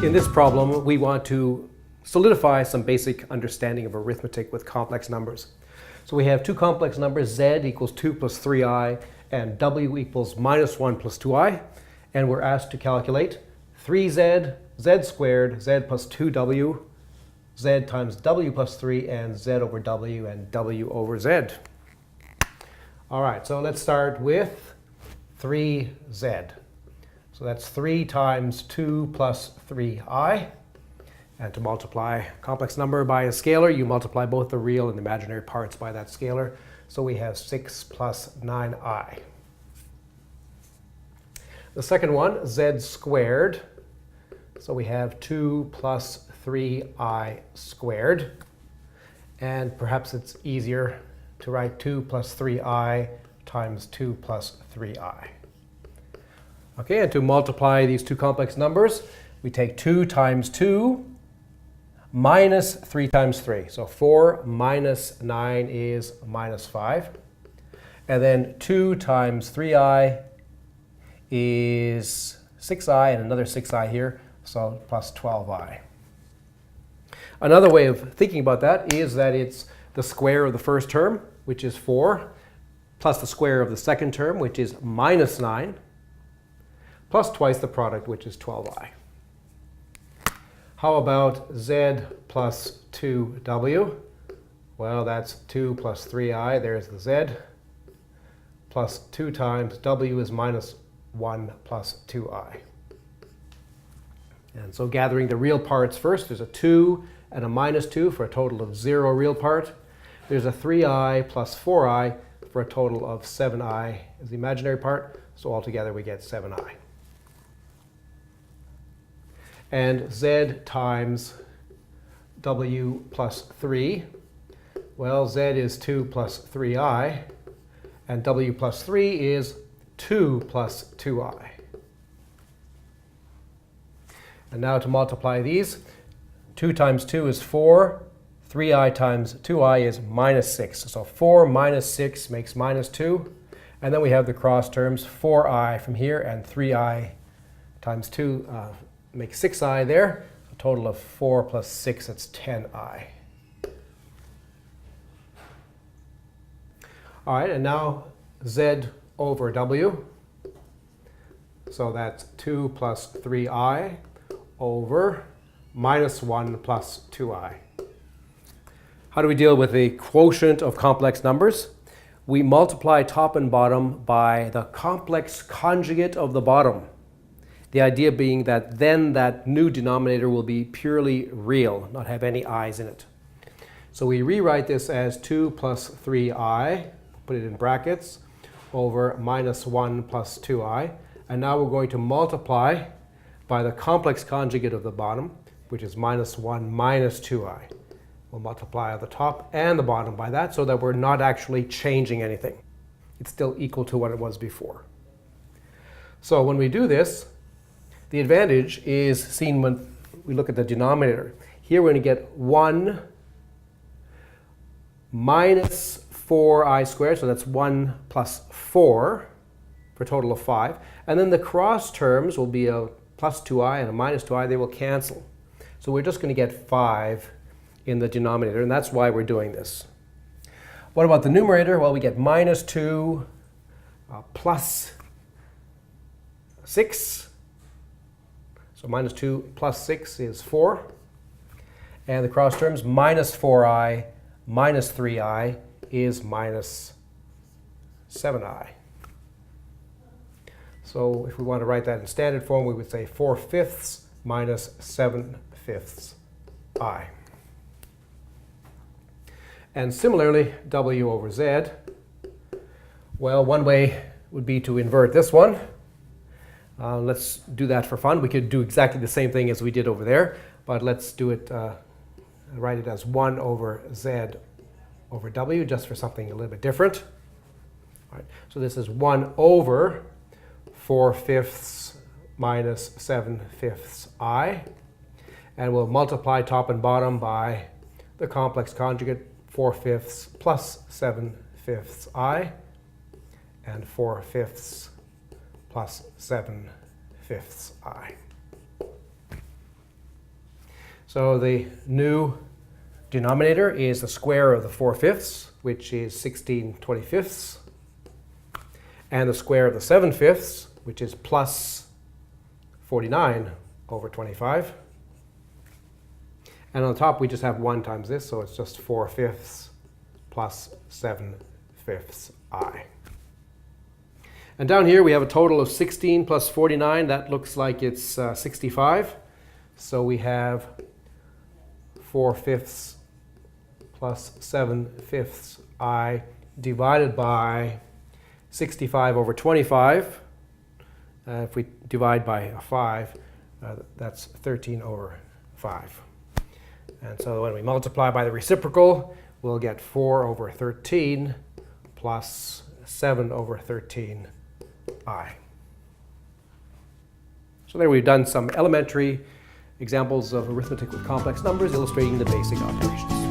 In this problem, we want to solidify some basic understanding of arithmetic with complex numbers. So we have two complex numbers, z equals 2 plus 3i and w equals minus 1 plus 2i. And we're asked to calculate 3z, z squared, z plus 2w, z times w plus 3, and z over w and w over z. All right, so let's start with 3z. So that's 3 times 2 plus 3i. And to multiply a complex number by a scalar, you multiply both the real and imaginary parts by that scalar. So we have 6 plus 9i. The second one, z squared. So we have 2 plus 3i squared. And perhaps it's easier to write 2 plus 3i times 2 plus 3i. Okay, and to multiply these two complex numbers, we take 2 times 2 minus 3 times 3. So 4 minus 9 is minus 5. And then 2 times 3i is 6i, and another 6i here, so plus 12i. Another way of thinking about that is that it's the square of the first term, which is 4, plus the square of the second term, which is minus 9, plus twice the product, which is 12i. How about z plus 2w? Well, that's 2 plus 3i, there's the z, plus 2 times w is minus 1 plus 2i. And so gathering the real parts first, there's a 2 and a minus 2 for a total of 0 real part. There's a 3i plus 4i for a total of 7i as the imaginary part, so altogether we get 7i. And z times w plus 3, well, z is 2 plus 3i, and w plus 3 is 2 plus 2i. And now to multiply these, 2 times 2 is 4, 3i times 2i is minus 6. So 4 minus 6 makes minus 2. And then we have the cross terms, 4i from here, and 3i times 2 makes 6i there. A total of 4 plus 6, that's 10i. All right, and now z over w. So that's 2 plus 3i over minus 1 plus 2i. How do we deal with the quotient of complex numbers? We multiply top and bottom by the complex conjugate of the bottom. The idea being that then that new denominator will be purely real, not have any i's in it. So we rewrite this as 2 plus 3i, put it in brackets, over minus 1 plus 2i. And now we're going to multiply by the complex conjugate of the bottom, which is minus 1 minus 2i. We'll multiply the top and the bottom by that so that we're not actually changing anything. It's still equal to what it was before. So when we do this, the advantage is seen when we look at the denominator. Here we're going to get 1 minus 4i squared, so that's 1 plus 4 for a total of 5. And then the cross terms will be a plus 2i and a minus 2i. They will cancel. So we're just going to get 5 in the denominator, and that's why we're doing this. What about the numerator? Well, we get minus 2 plus 6. So minus 2 plus 6 is 4. And the cross terms, minus 4i minus 3i is minus 7i. So if we want to write that in standard form, we would say 4/5 minus 7/5 i. And similarly, w over z. Well, one way would be to invert this one. Let's do that for fun. We could do exactly the same thing as we did over there, but let's do it, write it as 1 over z over w, just for something a little bit different. All right, so this is 1 over 4/5 minus 7/5 i. And we'll multiply top and bottom by the complex conjugate, 4/5 plus 7/5 i, and 4/5 plus 7/5 I. So the new denominator is the square of the 4/5, which is 16/25, and the square of the 7/5, which is plus 49/25. And on top, we just have 1 times this, so it's just 4/5 plus 7/5 I. And down here, we have a total of 16 plus 49. That looks like it's 65. So we have 4/5 plus 7/5 I divided by 65/25. If we divide by 5, that's 13/5. And so when we multiply by the reciprocal, we'll get 4/13 plus 7/13 I. So there we've done some elementary examples of arithmetic with complex numbers illustrating the basic operations.